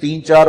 3-4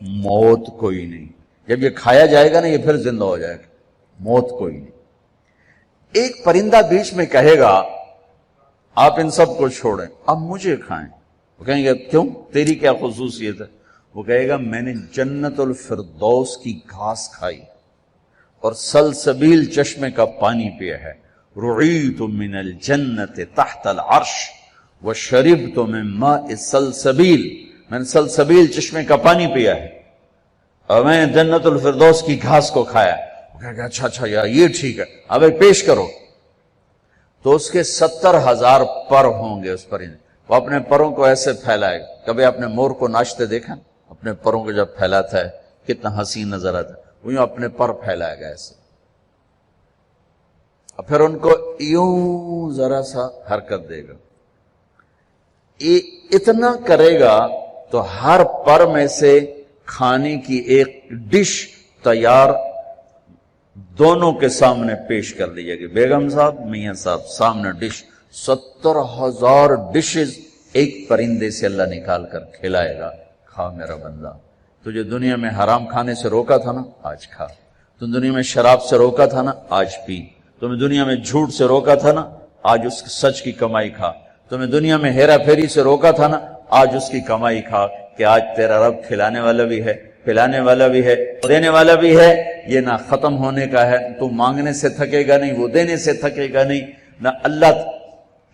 موت کوئی نہیں. جب یہ کھایا جائے گا نا یہ پھر زندہ ہو جائے گا. موت کوئی نہیں. ایک پرندہ بیچ میں کہے گا آپ ان سب کو چھوڑیں اب مجھے کھائیں. وہ کہیں گے کیوں, تیری کیا خصوصیت ہے؟ وہ کہے گا میں نے جنت الفردوس کی گھاس کھائی اور سلسبیل چشمے کا پانی پیا ہے. رعیت من الجنت تحت العرش وشربت من ماء سلسبیل, میں نے سلسبیل چشمے کا پانی پیا ہے اور میں نے جنت الفردوس کی گھاس کو کھایا. وہ کہے گا اچھا یار یہ ٹھیک ہے, اب ایک پیش کرو. تو اس کے 70,000 پر ہوں گے اس پرندے. وہ اپنے پروں کو ایسے پھیلائے گا. کبھی آپ نے مور کو ناچتے دیکھا؟ اپنے پروں کو جب پھیلاتا ہے کتنا حسین نظر آتا ہے. وہ یوں اپنے پر پھیلائے گا ایسے, اور پھر ان کو یوں ذرا سا حرکت دے گا. اتنا کرے گا تو ہر پر میں سے کھانے کی ایک ڈش تیار دونوں کے سامنے پیش کر دی جائے گی. بیگم صاحب, میاں صاحب, سامنے ڈش. 70,000 ڈشز ایک پرندے سے اللہ نکال کر کھلائے گا. کھا میرا بندہ, تجھے دنیا میں حرام کھانے سے روکا تھا نا, آج کھا. تم دنیا میں شراب سے روکا تھا نا, آج پی. تمہیں دنیا میں جھوٹ سے روکا تھا نا, آج اس سچ کی کمائی کھا. تمہیں دنیا میں ہیرا پھیری سے روکا تھا نا, آج اس کی کمائی کھا. کہ آج تیرا رب کھلانے والا بھی ہے, پلانے والا بھی ہے, دینے والا بھی ہے. یہ نہ ختم ہونے کا ہے, تو مانگنے سے تھکے گا نہیں, وہ دینے سے تھکے گا نہیں. نہ اللہ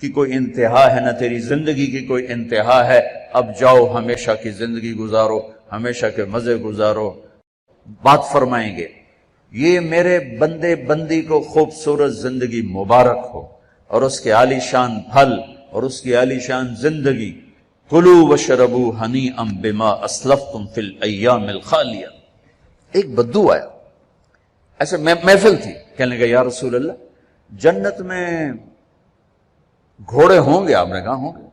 کی کوئی انتہا ہے, نہ تیری زندگی کی کوئی انتہا ہے. اب جاؤ ہمیشہ کی زندگی گزارو, ہمیشہ کے مزے گزارو. بات فرمائیں گے یہ میرے بندے بندی کو خوبصورت زندگی مبارک ہو اور اس کے عالی شان پھل اور اس کی عالی شان زندگی. کلوا واشربوا ہنیئا بما اسلفتم فی الایام الخالیہ. ایک بدو آیا, ایسے محفل تھی, کہنے لگا یا رسول اللہ جنت میں گھوڑے ہوں گے؟ آپ نے کہا ہوں گے,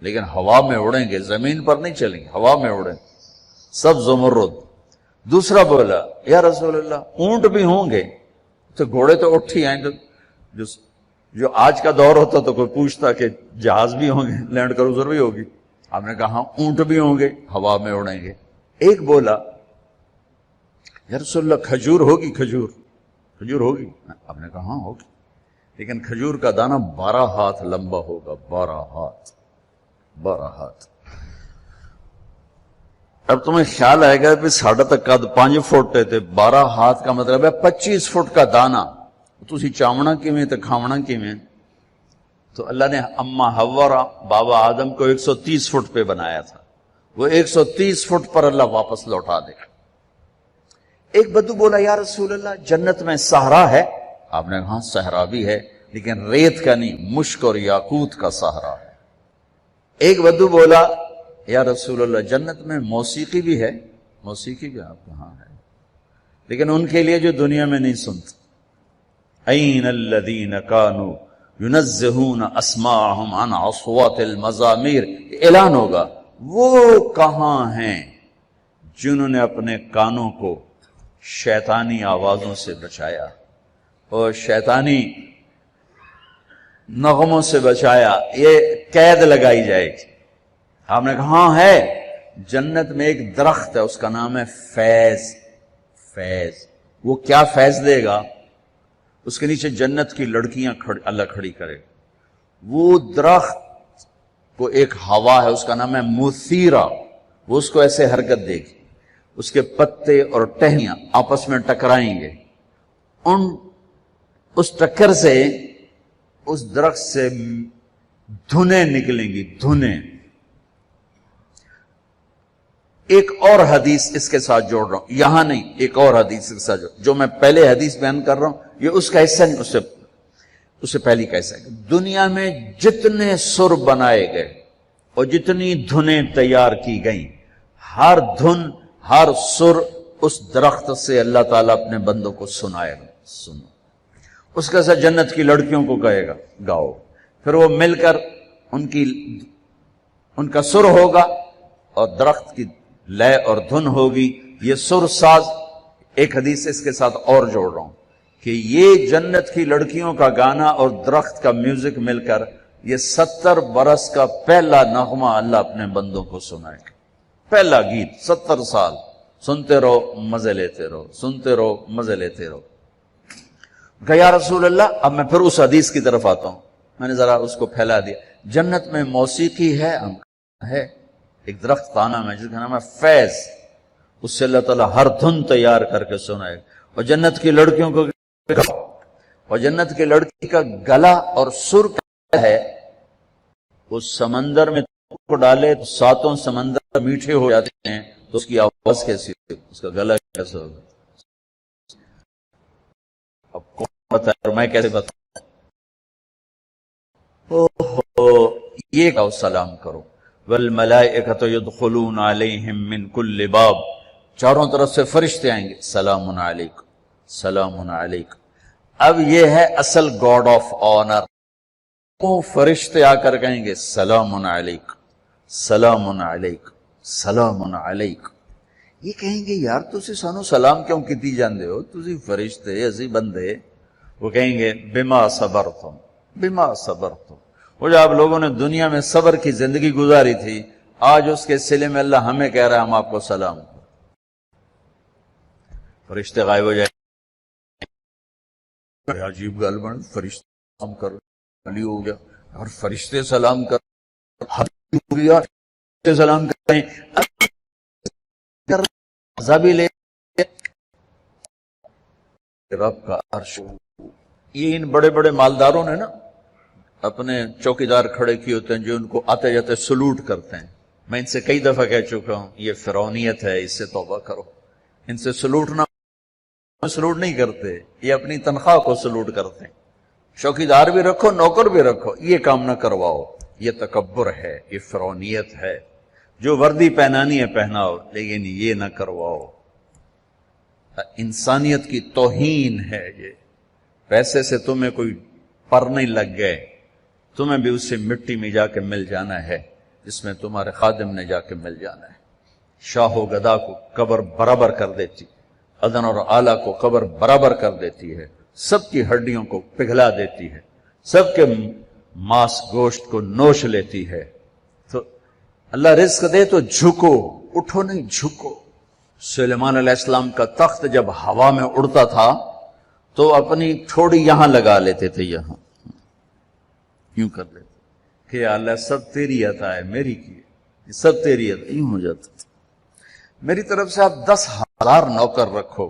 لیکن ہوا میں اڑیں گے, زمین پر نہیں چلیں گے, ہوا میں اڑیں, سب زمرد. دوسرا بولا یا رسول اللہ اونٹ بھی ہوں گے؟ تو گھوڑے تو اٹھ ہی آئیں. جو آج کا دور ہوتا تو کوئی پوچھتا کہ جہاز بھی ہوں گے, لینڈ کروزر بھی ہوگی. آپ نے کہا اونٹ بھی ہوں گے, ہوا میں اڑیں گے. ایک بولا یا رسول اللہ کھجور ہوگی؟ کھجور ہوگی؟ آپ نے کہا ہاں ہوگی, لیکن کھجور کا دانہ 12 ہاتھ لمبا ہوگا. 12 ہاتھ. اب تمہیں خیال آئے گا کہ ساڑھا تک قد 5 فٹ تے 12 ہاتھ کا مطلب ہے 25 فٹ کا دانہ. تسی چاونا کیویں تے کھاونا کیویں؟ تو اللہ نے اما حوا اور بابا آدم کو 130 فٹ پہ بنایا تھا, وہ 130 فٹ پر اللہ واپس لوٹا دے گا. ایک بدو بولا یا رسول اللہ جنت میں صحرا ہے؟ آپ نے کہا صحرا بھی ہے, لیکن ریت کا نہیں, مشک اور یاقوت کا صحرا ہے. ایک بدو بولا یا رسول اللہ جنت میں موسیقی بھی ہے؟ موسیقی بھی آپ کہاں ہے, لیکن ان کے لیے جو دنیا میں نہیں سنتے. این الذین کانوا ینزہون اسماءہم عن اصوات المزامیر, اعلان ہوگا وہ کہاں ہیں جنہوں نے اپنے کانوں کو شیطانی آوازوں سے بچایا اور شیطانی نغموں سے بچایا. یہ قید لگائی جائے گی. آپ نے کہا ہاں ہے, جنت میں ایک درخت ہے اس کا نام ہے فیض. وہ کیا فیض دے گا؟ اس کے نیچے جنت کی لڑکیاں اللہ کھڑی کرے. وہ درخت کو ایک ہوا ہے اس کا نام ہے مثیرہ, وہ اس کو ایسے حرکت دے گی, اس کے پتے اور ٹہنیاں آپس میں ٹکرائیں گے, اس ٹکر سے اس درخت سے دھنیں نکلیں گی, دھنیں. ایک اور حدیث اس کے ساتھ جوڑ رہا ہوں, یہاں نہیں, ایک اور حدیث کے ساتھ جو میں پہلے حدیث بیان کر رہا ہوں یہ اس کا حصہ نہیں, اس سے پہلی کا حصہ ہے. دنیا میں جتنے سر بنائے گئے اور جتنی دھنیں تیار کی گئیں, ہر دھن ہر سر اس درخت سے اللہ تعالیٰ اپنے بندوں کو سنائے گا. سنو, اس کے ساتھ جنت کی لڑکیوں کو کہے گا گاؤ, پھر وہ مل کر ان کا سر ہوگا اور درخت کی لے اور دھن ہوگی. یہ سر ساز. ایک حدیث اس کے ساتھ اور جوڑ رہا ہوں کہ یہ جنت کی لڑکیوں کا گانا اور درخت کا میوزک مل کر یہ 70 برس کا پہلا نغمہ اللہ اپنے بندوں کو سنائے گا. پہلا گیت 70 سال سنتے رہو مزے لیتے رہو، سنتے رہو مزے لیتے رہو۔ کہ یا رسول اللہ، اب میں پھر اس حدیث کی طرف آتا ہوں، میں نے ذرا اس کو پھیلا دیا۔ جنت میں موسیقی ہے ایک درخت کا نام ہے جس کا نام ہے فیض، اس سے اللہ تعالیٰ ہر دھن تیار کر کے سنائے۔ اور جنت کی لڑکیوں کو، اور جنت کی لڑکی کا گلا اور سر ہے، اس سمندر میں کو ڈالے تو 7 سمندر میٹھے ہو جاتے ہیں، تو اس کی آواز کیسی ہوگی، اس کا گلا کیسا ہوگا؟ اب کون بتائے اور میں کیسے بتاؤں؟ یہ کہو سلام کرو، والملائکۃ یدخلون علیہم من کل باب، چاروں طرف سے فرشتے آئیں گے، سلام علیکم سلام علیکم۔ اب یہ ہے اصل گاڈ آف آنر، وہ فرشتے آ کر کہیں گے سلام علیکم سلام علیکم سلام علیکم۔ یہ کہیں گے یار تسی سانو سلام کیوں کیتی جاندے ہو، تسی فرشتے اسی بندے۔ وہ کہیں گے بما صبرتم بما صبرتم، وہ جو آپ لوگوں نے دنیا میں صبر کی زندگی گزاری تھی، آج اس کے صلے میں اللہ ہمیں کہہ رہا ہے ہم آپ کو سلام کریں۔ فرشتے غائب ہو جائیں، عجیب گل بن، فرشتے سلام کرو، علی ہو گیا اور فرشتے سلام کر، ہو گیا فرشتے سلام کریں، عذابی لے رب کا عرش۔ یہ ان بڑے بڑے مالداروں نے نا اپنے چوکیدار کھڑے کیے ہوتے ہیں جو ان کو آتے جاتے سلوٹ کرتے ہیں۔ میں ان سے کئی دفعہ کہہ چکا ہوں یہ فرعونیت ہے، اس سے توبہ کرو۔ ان سے سلوٹ نہیں کرتے، یہ اپنی تنخواہ کو سلوٹ کرتے ہیں۔ چوکیدار بھی رکھو نوکر بھی رکھو، یہ کام نہ کرواؤ، یہ تکبر ہے، یہ فرعونیت ہے۔ جو وردی پہنانی ہے پہناؤ، لیکن یہ نہ کرواؤ، انسانیت کی توہین ہے یہ۔ پیسے سے تمہیں کوئی پر نہیں لگ گئے، تمہیں بھی اس سے مٹی میں جا کے مل جانا ہے جس میں تمہارے خادم نے جا کے مل جانا ہے۔ شاہ و گدا کو قبر برابر کر دیتی، ادن اور اعلیٰ کو قبر برابر کر دیتی ہے، سب کی ہڈیوں کو پگھلا دیتی ہے، سب کے ماس گوشت کو نوش لیتی ہے۔ تو اللہ رزق دے تو جھکو، اٹھو نہیں جھکو۔ سلیمان علیہ السلام کا تخت جب ہوا میں اڑتا تھا تو اپنی ٹھوڑی یہاں لگا لیتے تھے، یہاں یوں کر لیتے کہ اللہ سب تیری عطا ہے، میری کی ہے، سب تیری عطا، یوں ہو جاتا تھا۔ میری طرف سے آپ 10,000 نوکر رکھو،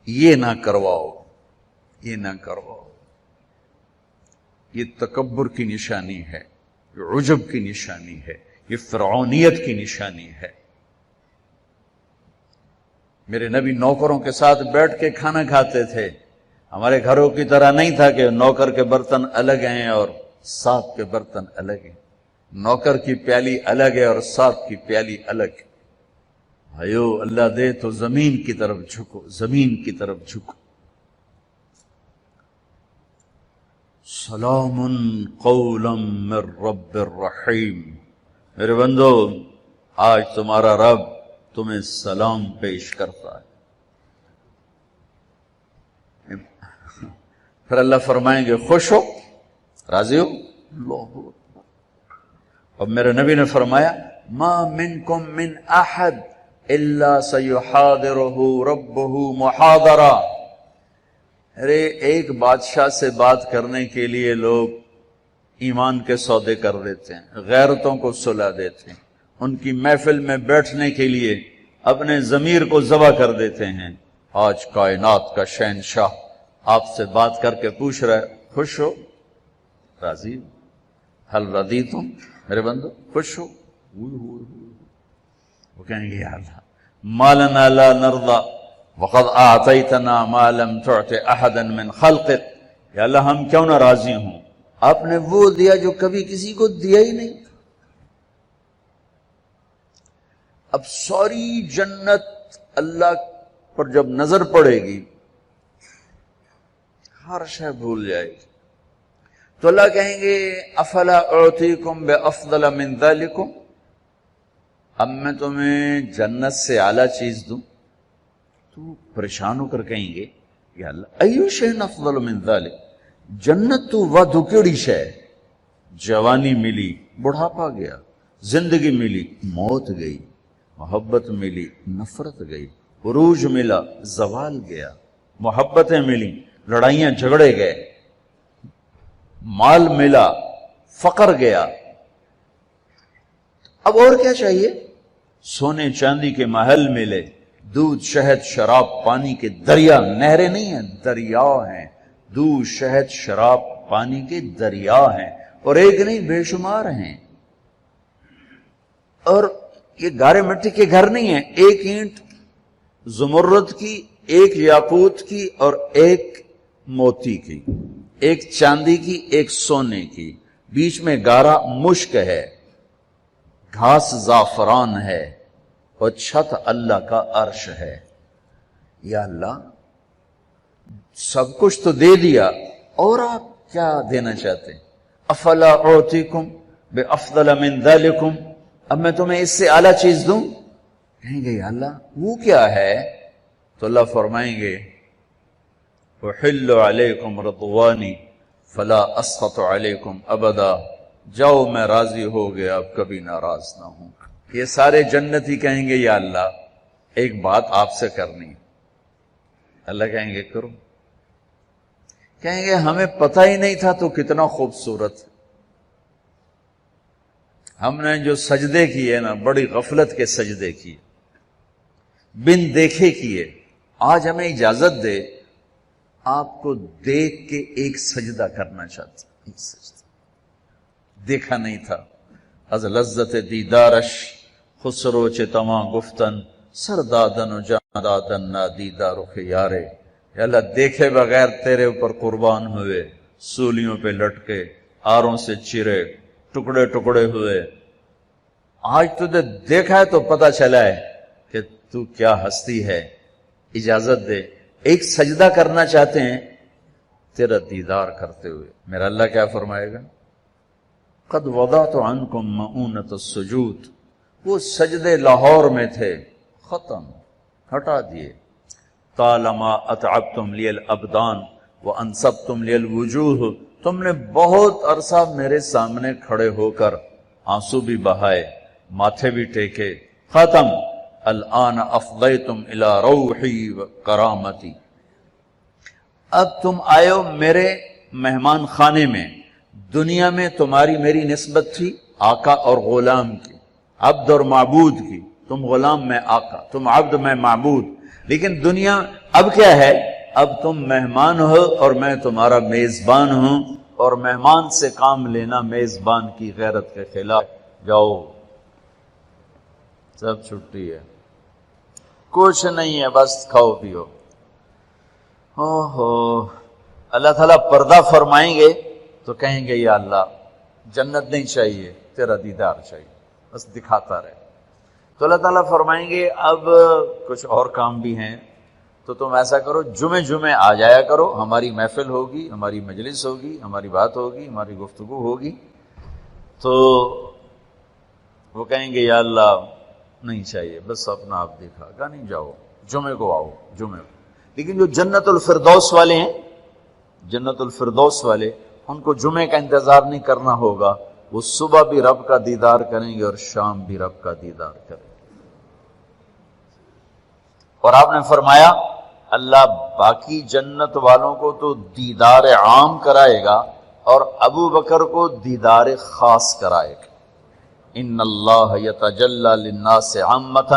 یہ نہ کرواؤ، یہ نہ کرواؤ۔ یہ تکبر کی نشانی ہے، یہ عجب کی نشانی ہے، یہ فرعونیت کی نشانی ہے۔ میرے نبی نوکروں کے ساتھ بیٹھ کے کھانا کھاتے تھے، ہمارے گھروں کی طرح نہیں تھا کہ نوکر کے برتن الگ ہیں اور صاحب کے برتن الگ ہیں۔ نوکر کی پیالی الگ ہے اور صاحب کی پیالی الگ ہے۔ بھائیو اللہ دے تو زمین کی طرف جھکو، زمین کی طرف جھکو۔ سلام قولا من رب الرحیم، میرے بندو آج تمہارا رب تمہیں سلام پیش کرتا ہے۔ پھر اللہ فرمائیں گے خوش ہو، راضی ہو؟ اللہ اکبر۔ اور میرے نبی نے فرمایا ما منکم من احد الا سیحاضرہ ربہ محاضرہ۔ ارے ایک بادشاہ سے بات کرنے کے لیے لوگ ایمان کے سودے کر دیتے ہیں، غیرتوں کو سلا دیتے ہیں، ان کی محفل میں بیٹھنے کے لیے اپنے ضمیر کو ذبح کر دیتے ہیں۔ آج کائنات کا شہنشاہ آپ سے بات کر کے پوچھ رہا ہے خوش ہو، راضی ہو؟ حل رضیتم، میرے بندو خوش ہو؟ وہ کہیں گے یا اللہ ما لنا لا نرضى وقد اعطیتنا ما لم تعط احدا من خلقك، یا اللہ ہم کیوں نہ راضی ہوں، آپ نے وہ دیا جو کبھی کسی کو دیا ہی نہیں۔ اب ساری جنت اللہ پر جب نظر پڑے گی ہر شے بھول جائے گی، تو اللہ کہیں گے افلا اعطیکم بافضل من ذلکم، اب میں تمہیں جنت سے اعلیٰ چیز دوں؟ تو پریشان ہو کر کہیں گے یا اللہ ایو شیء افضل من ذلک، جنت تو ودو کیڑی شے، جوانی ملی بڑھاپا گیا، زندگی ملی موت گئی، محبت ملی نفرت گئی، عروج ملا زوال گیا، محبتیں ملی لڑائیاں جھگڑے گئے، مال ملا فقر گیا۔ اب اور کیا چاہیے؟ سونے چاندی کے محل ملے، دودھ شہد شراب پانی کے دریا، نہریں نہیں ہیں دریا ہیں، دودھ شہد شراب پانی کے دریا ہیں، اور ایک نہیں بے شمار ہیں۔ اور یہ گارے مٹی کے گھر نہیں ہیں، ایک اینٹ زمرد کی، ایک یاقوت کی اور ایک موتی کی، ایک چاندی کی ایک سونے کی، بیچ میں گارا مشک ہے، گھاس زعفران ہے، اور چھت اللہ کا عرش ہے۔ یا اللہ سب کچھ تو دے دیا، اور آپ کیا دینا چاہتے ہیں؟ افلا اعطیکم بافضل من ذلکم، اب میں تمہیں اس سے اعلیٰ چیز دوں؟ کہیں گے یا اللہ وہ کیا ہے؟ تو اللہ فرمائیں گے احل علیکم رضوانی فلا اسخط علیکم ابدا، جاؤ میں راضی ہو گیا اب کبھی ناراض نہ ہوں۔ یہ سارے جنتی کہیں گے یا اللہ ایک بات آپ سے کرنی ہے۔ اللہ کہیں گے کرو۔ کہیں گے ہمیں پتہ ہی نہیں تھا تو کتنا خوبصورت، ہم نے جو سجدے کیے نا بڑی غفلت کے سجدے کیے، بن دیکھے کیے، آج ہمیں اجازت دے آپ کو دیکھ کے ایک سجدہ کرنا چاہتے ہیں، ایک سجدہ دیکھا نہیں تھا۔ از لذت دیدارش خسرو چے تماں گفتن سر دادن و جان دادن نا دیدار و خیارے، یا اللہ دیکھے بغیر تیرے اوپر قربان ہوئے، سولیوں پہ لٹکے، آروں سے چرے، ٹکڑے ٹکڑے ہوئے، آج تجھے دیکھا ہے تو پتہ چلا ہے کہ تو کیا ہستی ہے، اجازت دے ایک سجدہ کرنا چاہتے ہیں تیرا دیدار کرتے ہوئے۔ میرا اللہ کیا فرمائے گا؟ قد وضعت عنکم مؤونۃ السجود، وہ سجدے لاہور میں تھے، ختم، ہٹا دیے۔ طالما اتعبتم لی الابدان وانصبتم لی الوجوہ، تم نے بہت عرصہ میرے سامنے کھڑے ہو کر آنسو بھی بہائے، ماتھے بھی ٹیکے، ختم۔ الآن افضیتم الی روحی و کرامتی، اب تم آئے ہو میرے مہمان خانے میں۔ دنیا میں تمہاری میری نسبت تھی آقا اور غلام کی، عبد اور معبود کی، تم غلام میں آقا، تم عبد میں معبود، لیکن دنیا اب کیا ہے؟ اب تم مہمان ہو اور میں تمہارا میزبان ہوں، اور مہمان سے کام لینا میزبان کی غیرت کے خلاف۔ جاؤ سب چھٹی ہے، کچھ نہیں ہے، بس کھاؤ پیو۔ اوہو، اللہ تعالیٰ پردہ فرمائیں گے تو کہیں گے یا اللہ جنت نہیں چاہیے، تیرا دیدار چاہیے، بس دکھاتا رہے۔ تو اللہ تعالیٰ فرمائیں گے اب کچھ اور کام بھی ہیں، تو تم ایسا کرو جمعے آ جایا کرو، ہماری محفل ہوگی، ہماری مجلس ہوگی، ہماری بات ہوگی، ہماری گفتگو ہوگی۔ تو وہ کہیں گے یا اللہ نہیں چاہیے، بس اپنا آپ دیکھا گا، نہیں جاؤ جمعے کو آؤ، جمعے کو۔ لیکن جو جنت الفردوس والے ہیں، جنت الفردوس والے، ان کو جمعے کا انتظار نہیں کرنا ہوگا، وہ صبح بھی رب کا دیدار کریں گے اور شام بھی رب کا دیدار کریں گے۔ اور آپ نے فرمایا اللہ باقی جنت والوں کو تو دیدار عام کرائے گا اور ابو بکر کو دیدار خاص کرائے گا۔ ان اللہ یتجلی للناس عامۃ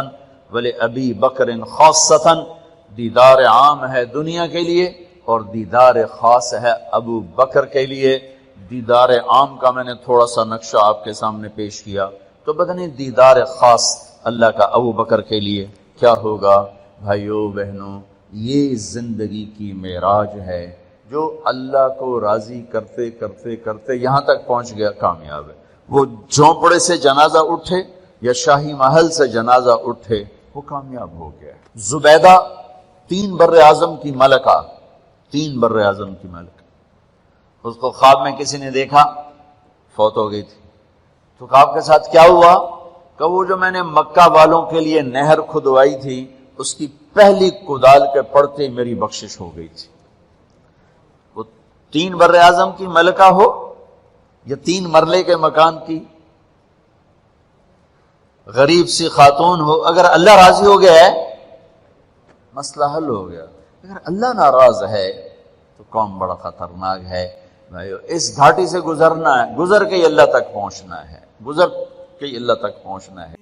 ولابی بکر خاصۃ، دیدار عام ہے دنیا کے لیے اور دیدار خاص ہے ابو بکر کے لیے۔ دیدار عام کا میں نے تھوڑا سا نقشہ آپ کے سامنے پیش کیا، تو پتہ نہیں دیدار خاص اللہ کا ابو بکر کے لیے کیا ہوگا۔ بھائیو بہنوں، یہ زندگی کی معراج ہے، جو اللہ کو راضی کرتے کرتے کرتے یہاں تک پہنچ گیا کامیاب ہے۔ وہ جھونپڑے سے جنازہ اٹھے یا شاہی محل سے جنازہ اٹھے، وہ کامیاب ہو گیا۔ زبیدہ 3 بر اعظم کی ملکہ، 3 بر اعظم کی ملکہ، اس کو خواب میں کسی نے دیکھا، فوت ہو گئی تھی۔ تو خواب کے ساتھ کیا ہوا کہ وہ جو میں نے مکہ والوں کے لیے نہر کھدوائی تھی، اس کی پہلی کدال کے پڑتے ہی میری بخشش ہو گئی تھی۔ وہ 3 بر اعظم کی ملکہ ہو یا 3 مرلے کے مکان کی، غریب سی خاتون ہو، اگر اللہ راضی ہو گیا ہے مسئلہ حل ہو گیا، اگر اللہ ناراض ہے تو قوم بڑا خطرناک ہے۔ اس گھاٹی سے گزرنا ہے، گزر کے اللہ تک پہنچنا ہے، گزر کے اللہ تک پہنچنا ہے۔